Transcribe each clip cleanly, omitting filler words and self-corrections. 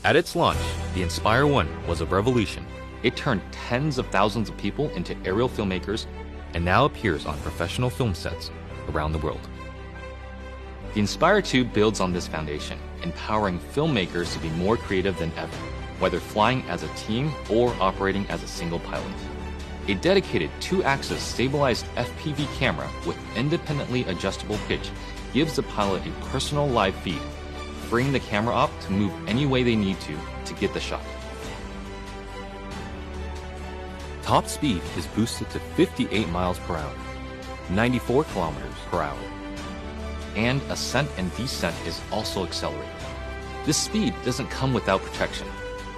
At its launch, the Inspire 1 was a revolution. It turned tens of thousands of people into aerial filmmakers and now appears on professional film sets around the world. The Inspire 2 builds on this foundation, empowering filmmakers to be more creative than ever, whether flying as a team or operating as a single pilot. A dedicated 2-axis stabilized FPV camera with independently adjustable pitch gives the pilot a personal live feed, freeing the camera op to move any way they need to get the shot. Top speed is boosted to 58 miles per hour, 94 kilometers per hour, and ascent and descent is also accelerated. This speed doesn't come without protection.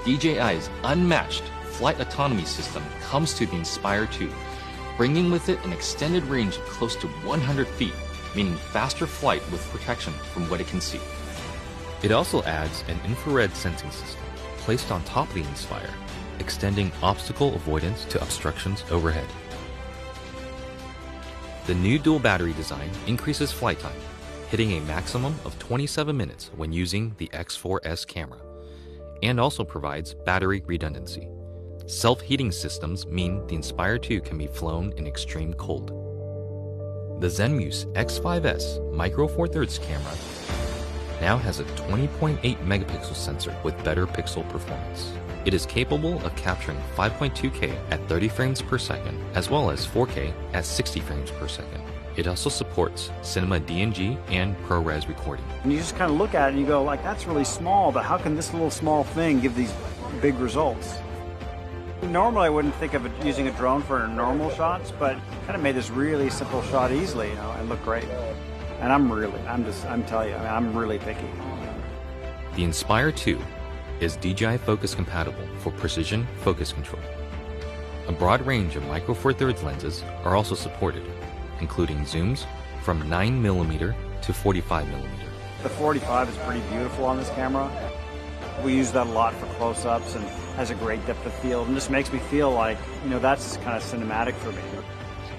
DJI's unmatched flight autonomy system comes to the Inspire 2, bringing with it an extended range of close to 100 feet, meaning faster flight with protection from what it can see. It also adds an infrared sensing system placed on top of the Inspire, extending obstacle avoidance to obstructions overhead. The new dual battery design increases flight time, hitting a maximum of 27 minutes when using the X4S camera, and also provides battery redundancy. Self-heating systems mean the Inspire 2 can be flown in extreme cold. The Zenmuse X5S Micro Four Thirds camera now has a 20.8 megapixel sensor with better pixel performance. It is capable of capturing 5.2K at 30 frames per second, as well as 4K at 60 frames per second. It also supports Cinema DNG and ProRes recording. And you just kind of look at it and you go, like, that's really small, but how can this little small thing give these big results? Normally I wouldn't think of using a drone for normal shots, but kind of made this really simple shot easily, and look great. And I'm telling you, I'm really picky. The Inspire 2 is DJI focus compatible for precision focus control. A broad range of Micro Four Thirds lenses are also supported, including zooms from 9mm to 45mm. The 45 is pretty beautiful on this camera. We use that a lot for close-ups and has a great depth of field, and just makes me feel like, that's kind of cinematic for me.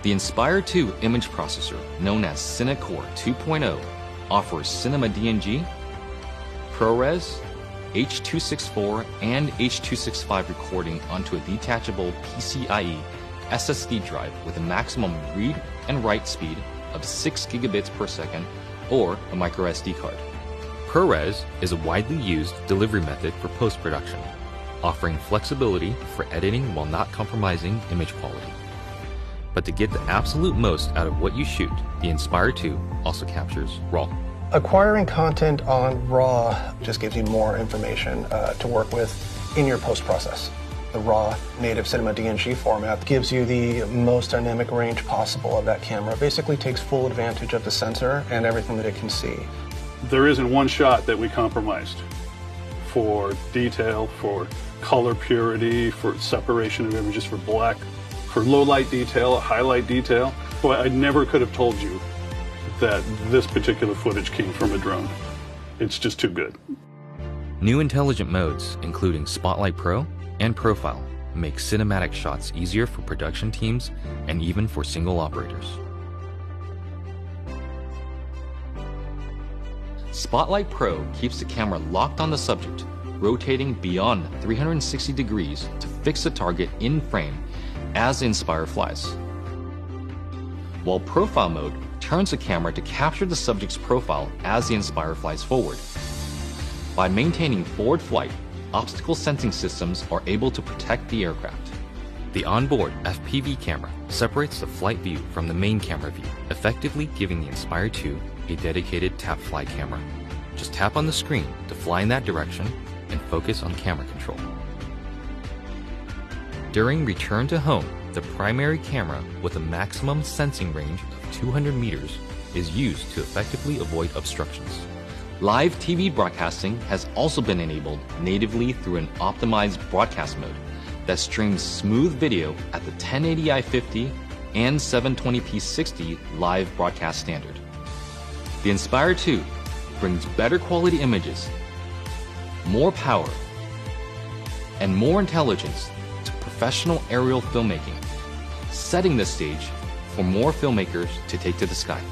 The Inspire 2 image processor, known as CineCore 2.0, offers Cinema DNG, ProRes, H.264, and H.265 recording onto a detachable PCIe SSD drive with a maximum read and write speed of 6 gigabits per second or a micro SD card. ProRes is a widely used delivery method for post-production, offering flexibility for editing while not compromising image quality. But to get the absolute most out of what you shoot, the Inspire 2 also captures RAW. Acquiring content on RAW just gives you more information to work with in your post-process. The RAW native Cinema DNG format gives you the most dynamic range possible of that camera. It basically takes full advantage of the sensor and everything that it can see. There isn't one shot that we compromised for detail, for color purity, for separation of images, for black, for low light detail, highlight detail. Boy, I never could have told you that this particular footage came from a drone. It's just too good. New intelligent modes, including Spotlight Pro and Profile, make cinematic shots easier for production teams and even for single operators. Spotlight Pro keeps the camera locked on the subject, rotating beyond 360 degrees to fix the target in frame as the Inspire flies. While Profile mode turns the camera to capture the subject's profile as the Inspire flies forward. By maintaining forward flight, obstacle sensing systems are able to protect the aircraft. The onboard FPV camera separates the flight view from the main camera view, effectively giving the Inspire 2 a dedicated tap fly camera. Just tap on the screen to fly in that direction and focus on camera control. During return to home, the primary camera with a maximum sensing range of 200 meters is used to effectively avoid obstructions. Live TV broadcasting has also been enabled natively through an optimized broadcast mode that streams smooth video at the 1080i50 and 720p 60 live broadcast standard. The Inspire 2 brings better quality images, more power, and more intelligence to professional aerial filmmaking, setting the stage for more filmmakers to take to the sky.